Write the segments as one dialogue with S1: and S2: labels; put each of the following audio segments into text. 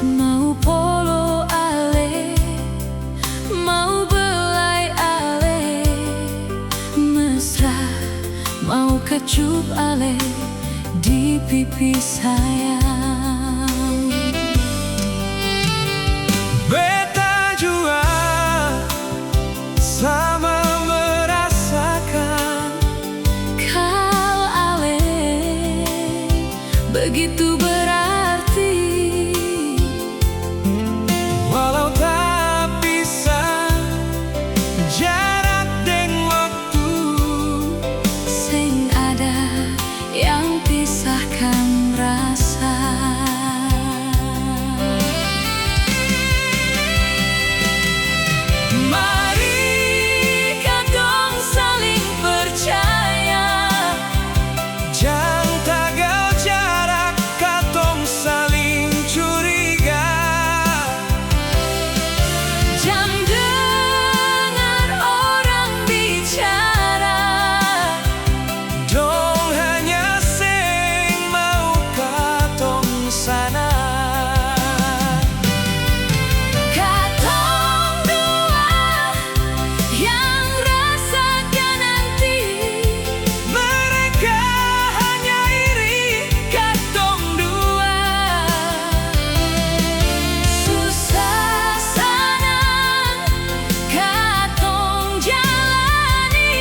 S1: Mau polo ale, mau belai ale, mesra mau kecup ale di pipi sayang.
S2: Beta jua sama merasakan
S1: Kau ale begitu berarti,
S2: walau tak bisa jarak dan waktu,
S1: sing ada yang pisahkan rasa.
S2: mari
S1: Katong saling percaya,
S2: jangan tagal jarak, katong saling curiga.
S1: jam dengar orang bicara,
S2: Dong hanya sing mau katong sana.
S1: katong dua yang rasakan nanti.
S2: Mereka hanya iri,
S1: Katong dua susah senang katong jalani,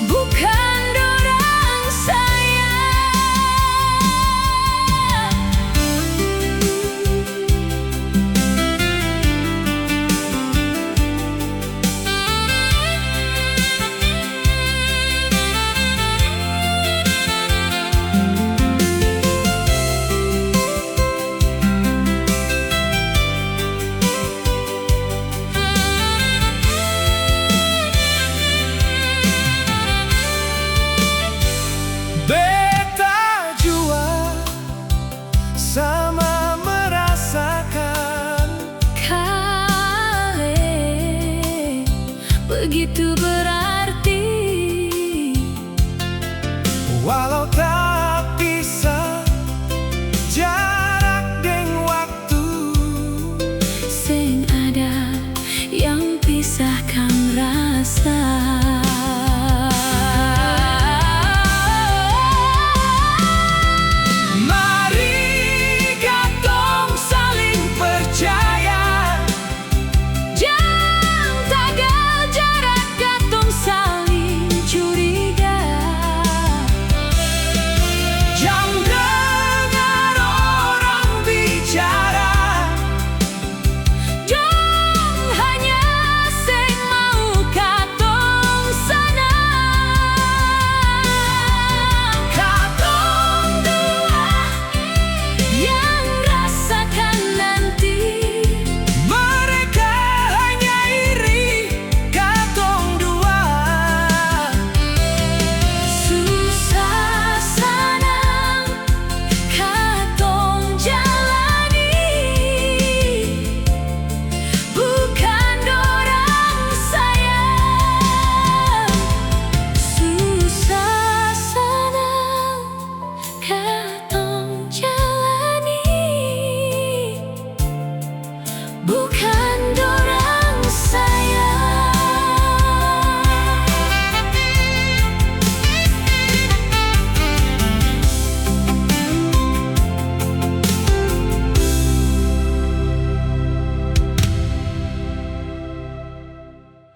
S1: bukan dorang sayang.
S2: beta jua sama